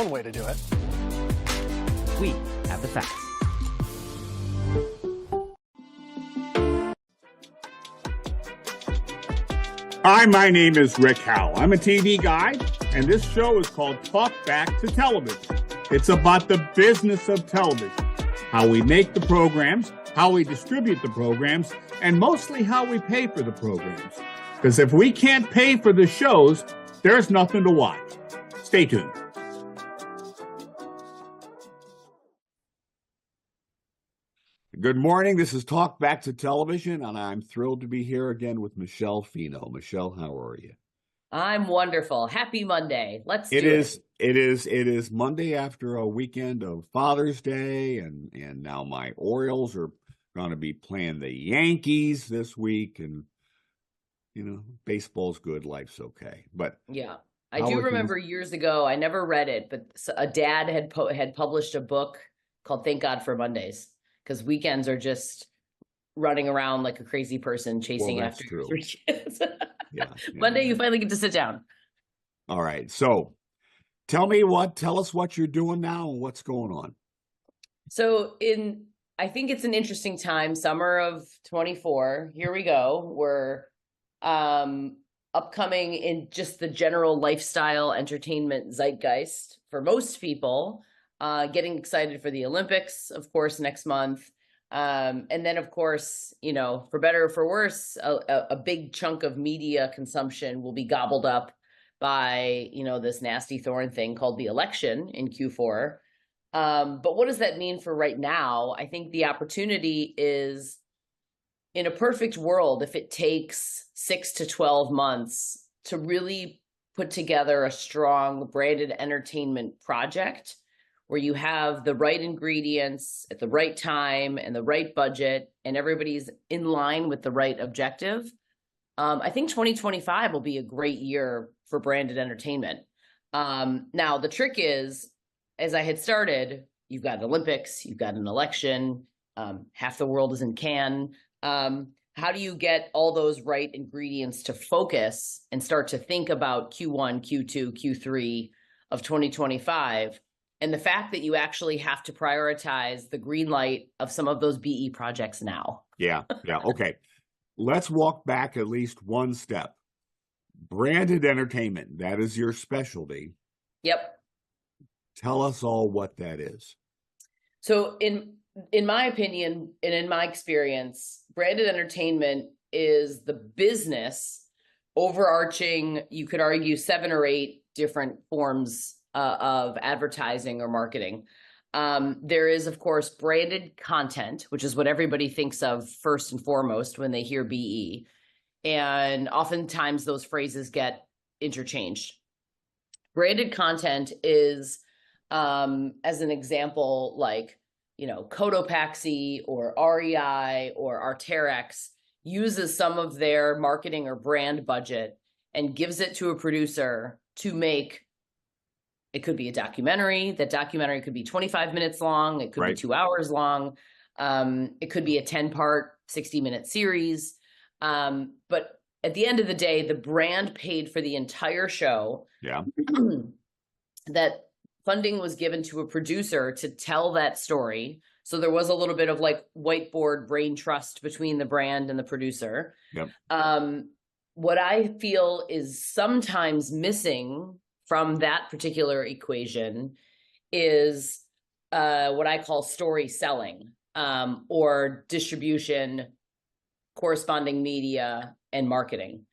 one way to do it. We have the facts. Hi, my name is Rick Howell. I'm a TV guy, and this show is called Talk Back to Television. It's about the business of television, how we make the programs, how we distribute the programs, and mostly how we pay for the programs. Because if we can't pay for the shows, there's nothing to watch. Stay tuned. Good morning. This is Talk Back to Television, and I'm thrilled to be here again with Michele Fino. Michele, how are you? I'm wonderful. Happy Monday. Let's do it. It is Monday after a weekend of Father's Day, and now my Orioles are going to be playing the Yankees this week, and you know, baseball's good, life's okay. But yeah, I do remember years ago. I never read it, but a dad had published a book called "Thank God for Mondays," because weekends are just running around like a crazy person chasing after your 3 kids. Yeah. Monday, you finally get to sit down. All right. So tell us what you're doing now and what's going on. So I think it's an interesting time, summer of 24. Here we go. We're upcoming in just the general lifestyle entertainment zeitgeist for most people, getting excited for the Olympics, of course, next month. And then, of course, you know, for better or for worse, a big chunk of media consumption will be gobbled up by, you know, this nasty thorn thing called the election in Q4. But what does that mean for right now? I think the opportunity is, in a perfect world, if it takes 6 to 12 months to really put together a strong branded entertainment project where you have the right ingredients at the right time and the right budget and everybody's in line with the right objective, I think 2025 will be a great year for branded entertainment. Now, the trick is, as I had started, you've got an Olympics, you've got an election, half the world is in Cannes. How do you get all those right ingredients to focus and start to think about Q1, Q2, Q3 of 2025? And the fact that you actually have to prioritize the green light of some of those BE projects now. Yeah. Okay. Let's walk back at least one step. Branded entertainment, that is your specialty. Yep. Tell us all what that is. So in my opinion and in my experience, branded entertainment is the business overarching, you could argue, 7 or 8 different forms of advertising or marketing. There is, of course, branded content, which is what everybody thinks of first and foremost when they hear BE. And oftentimes those phrases get interchanged. Branded content is, as an example, like, you know, Cotopaxi or REI or Arterex uses some of their marketing or brand budget and gives it to a producer to make. It could be a documentary. That documentary could be 25 minutes long. It could be 2 hours long. It could be a 10-part, 60-minute series. But at the end of the day, the brand paid for the entire show. Yeah. That funding was given to a producer to tell that story. So there was a little bit of like whiteboard brain trust between the brand and the producer. Yep. What I feel is sometimes missing from that particular equation is what I call story selling, or distribution, corresponding media, and marketing.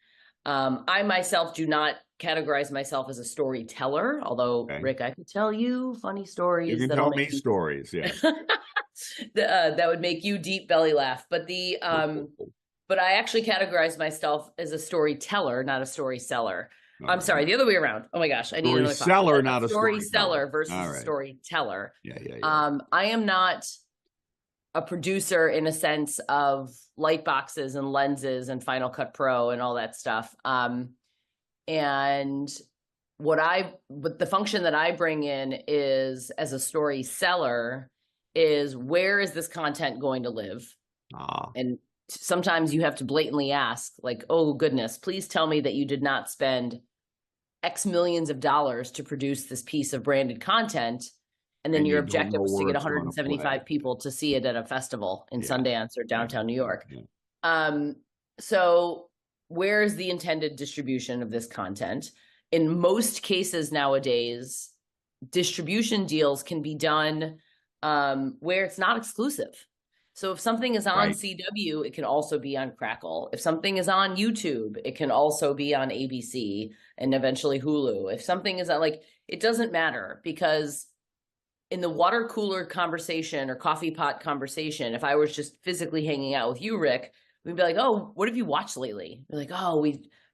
I myself do not categorize myself as a storyteller, although, okay, Rick, I could tell you funny stories. You can tell me stories, yeah. That would make you deep belly laugh. But but I actually categorize myself as a storyteller, not a story seller. I'm sorry, the other way around. Oh my gosh, I need another seller, not a story seller versus a storyteller. Yeah. I am not a producer in a sense of light boxes and lenses and Final Cut Pro and all that stuff. And but the function that I bring in is, as a story seller, is where is this content going to live? And sometimes you have to blatantly ask, like, oh goodness, please tell me that you did not spend X millions of dollars to produce this piece of branded content. And then And your you don't objective know was to where get it's gonna 175 play. people to see it at a festival in Yeah. Sundance or downtown New York. Yeah. So where is the intended distribution of this content? In most cases nowadays, distribution deals can be done where it's not exclusive. So if something is on Right. CW, it can also be on Crackle. If something is on YouTube, it can also be on ABC and eventually Hulu. If something is on, like, it doesn't matter, because in the water cooler conversation or coffee pot conversation, if I was just physically hanging out with you, Rick, we'd be like, oh, what have you watched lately? We're like, oh,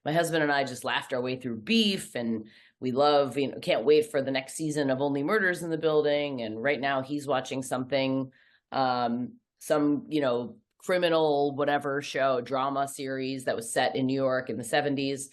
my husband and I just laughed our way through Beef, and we love, can't wait for the next season of Only Murders in the Building. And right now he's watching something, some, criminal, whatever show, drama series that was set in New York in the 70s.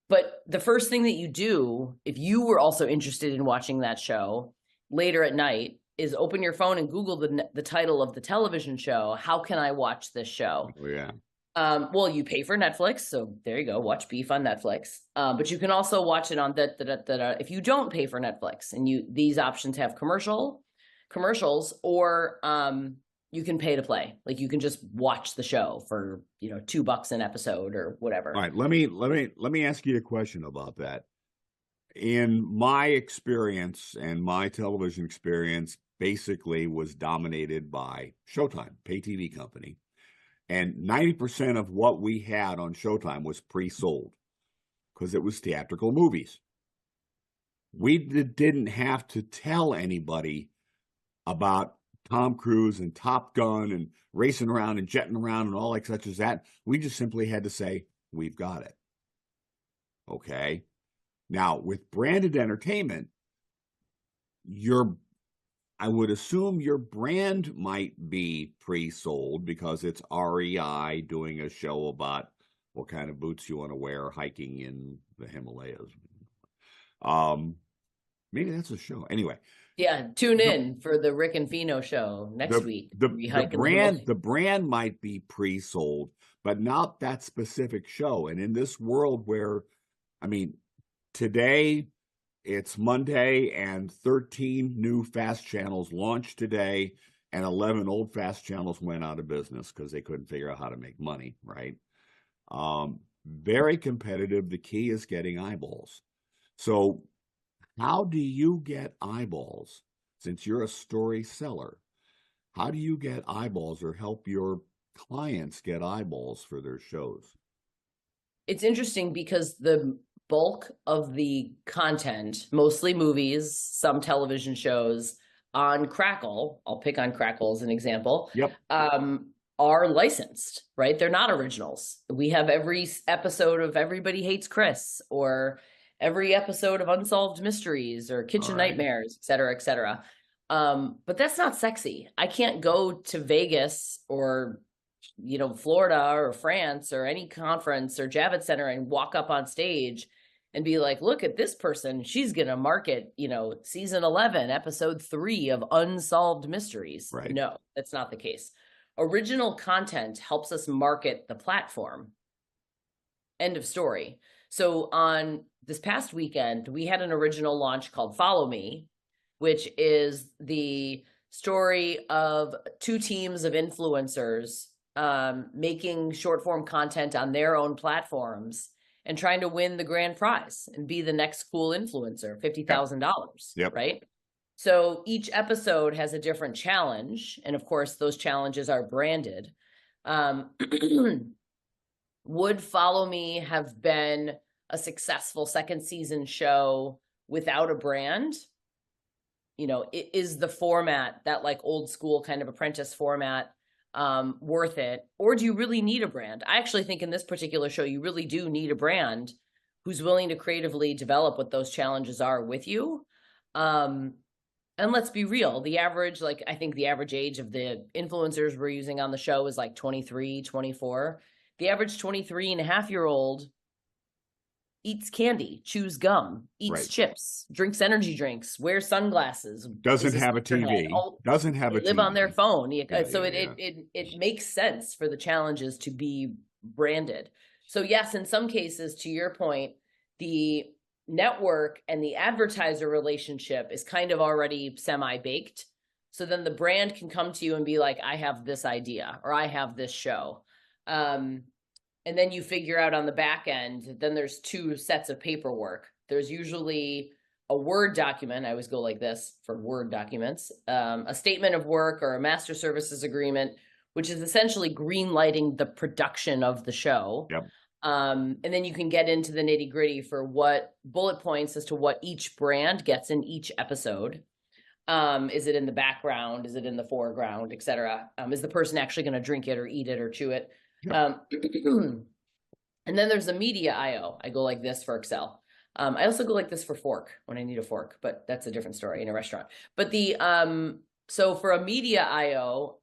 But the first thing that you do, if you were also interested in watching that show later at night, is open your phone and Google the title of the television show. How can I watch this show? Oh, yeah. Well, you pay for Netflix, so there you go. Watch Beef on Netflix. But you can also watch it on if you don't pay for Netflix, and these options have commercials, or you can pay to play. Like, you can just watch the show for $2 an episode or whatever. All right, let me ask you a question about that. In my experience, and my television experience basically was dominated by Showtime, pay TV company. And 90% of what we had on Showtime was pre-sold because it was theatrical movies. We didn't have to tell anybody about Tom Cruise and Top Gun and racing around and jetting around and all like such as that. We just simply had to say, we've got it. Okay. Now, with branded entertainment, I would assume your brand might be pre-sold because it's REI doing a show about what kind of boots you want to wear hiking in the Himalayas. Maybe that's a show. Anyway. Yeah, tune in for the Rick and Fino show next week. The brand might be pre-sold, but not that specific show. And in this world where, today it's Monday and 13 new fast channels launched today, and 11 old fast channels went out of business because they couldn't figure out how to make money, right? Very competitive. The key is getting eyeballs. So how do you get eyeballs? Since you're a story seller, how do you get eyeballs or help your clients get eyeballs for their shows? It's interesting because the bulk of the content, mostly movies, some television shows on Crackle, I'll pick on Crackle as an example, Yep. Are licensed, right? They're not originals. We have every episode of Everybody Hates Chris, or every episode of Unsolved Mysteries or Kitchen Nightmares, et cetera, et cetera. But that's not sexy. I can't go to Vegas or Florida or France or any conference or Javits Center and walk up on stage and be like, look at this person. She's going to market, season 11, episode 3 of Unsolved Mysteries. Right. No, that's not the case. Original content helps us market the platform. End of story. So on this past weekend, we had an original launch called Follow Me, which is the story of 2 teams of influencers making short form content on their own platforms and trying to win the grand prize and be the next cool influencer, $50,000, Yep. right? So each episode has a different challenge. And of course, those challenges are branded. Would Follow Me have been a successful second season show without a brand? Is the format, that like old school kind of apprentice format, worth it? Or do you really need a brand? I actually think in this particular show, you really do need a brand who's willing to creatively develop what those challenges are with you. And let's be real, I think the average age of the influencers we're using on the show is like 23, 24. The average 23-and-a-half-year-old eats candy, chews gum, eats chips, drinks energy drinks, wears sunglasses, doesn't have a TV, doesn't have a TV. Live on their phone. It makes sense for the challenges to be branded. So yes, in some cases, to your point, the network and the advertiser relationship is kind of already semi-baked. So then the brand can come to you and be like, I have this idea, or I have this show. And then you figure out on the back end, then there's two sets of paperwork. There's usually a Word document. I always go like this for Word documents, a statement of work or a master services agreement, which is essentially green lighting the production of the show. Yep. And then you can get into the nitty gritty for what bullet points as to what each brand gets in each episode. Is it in the background? Is it in the foreground, et cetera? Is the person actually going to drink it or eat it or chew it? Yep. And then there's a media IO. I go like this for Excel. I also go like this for fork when I need a fork, but that's a different story in a restaurant. But the so for a media IO,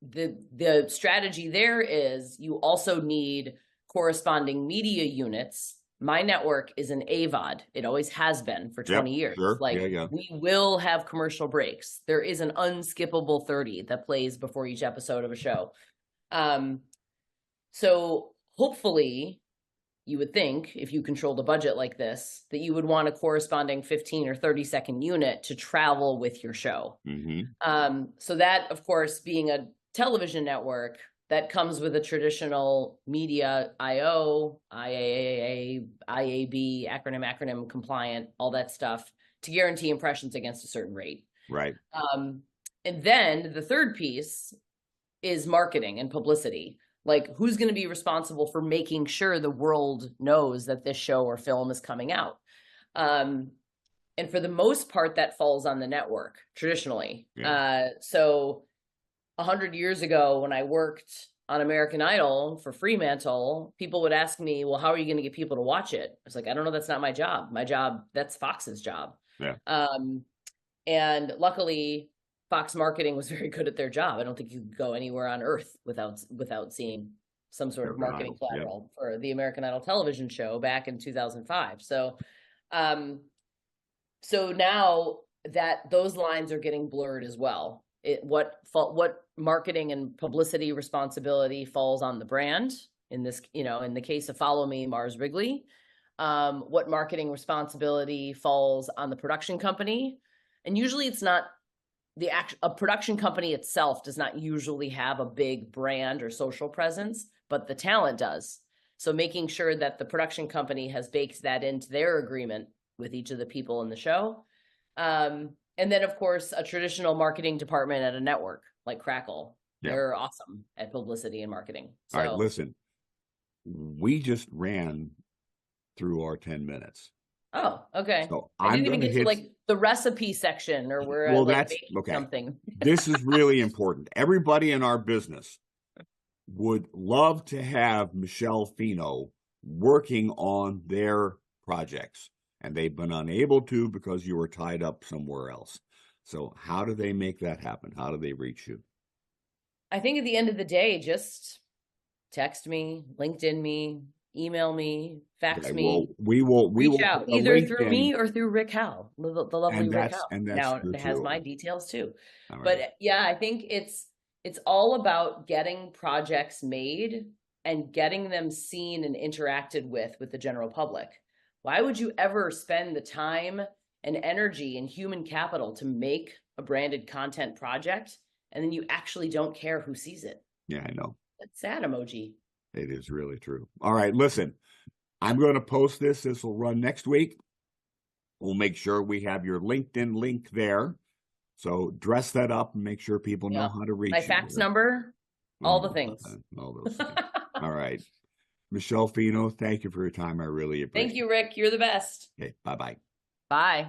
the strategy there is you also need corresponding media units. My network is an AVOD. It always has been for 20 years. Sure. Like we will have commercial breaks. There is an unskippable 30 that plays before each episode of a show. So hopefully you would think if you controlled a budget like this, that you would want a corresponding 15 or 30-second unit to travel with your show. Mm-hmm. So that, of course, being a television network, that comes with a traditional media IO, IAA, IAB, acronym compliant, all that stuff to guarantee impressions against a certain rate. Right. And then the third piece is marketing and publicity. Like, who's going to be responsible for making sure the world knows that this show or film is coming out? And for the most part, that falls on the network traditionally. So 100 years ago, when I worked on American Idol for Fremantle, people would ask me, well, how are you going to get people to watch it? I was like, I don't know. That's not my job. My job, that's Fox's job. Yeah. And luckily, Fox marketing was very good at their job. I don't think you could go anywhere on earth without seeing some sort of marketing collateral for the American Idol television show back in 2005. So, so now that those lines are getting blurred as well. What marketing and publicity responsibility falls on the brand in this, in the case of Follow Me, Mars Wrigley, what marketing responsibility falls on the production company. And usually it's not a production company itself does not usually have a big brand or social presence, but the talent does. So making sure that the production company has baked that into their agreement with each of the people in the show. And then, of course, a traditional marketing department at a network like Crackle. Yeah. They're awesome at publicity and marketing. So, all right, listen, we just ran through our 10 minutes. Oh, okay. So I didn't even get to like the recipe section or where that's okay. Something. This is really important. Everybody in our business would love to have Michele Fino working on their projects. And they've been unable to because you were tied up somewhere else. So how do they make that happen? How do they reach you? I think at the end of the day, just text me, LinkedIn me, email me, fax me. Well, we will reach out either through me or through Rick Howell, the lovely Rick Howell. And now it has my details too. Right. But yeah, I think it's all about getting projects made and getting them seen and interacted with the general public. Why would you ever spend the time and energy and human capital to make a branded content project and then you actually don't care who sees it? Yeah, I know. That's sad emoji. It is really true. All right, listen, I'm going to post this. This will run next week. We'll make sure we have your LinkedIn link there. So dress that up and make sure people know how to reach you. My fax number, all the things. All those things. All right. Michele Fino, thank you for your time. I really appreciate it. Thank you, Rick. You're the best. Okay, bye-bye. Bye.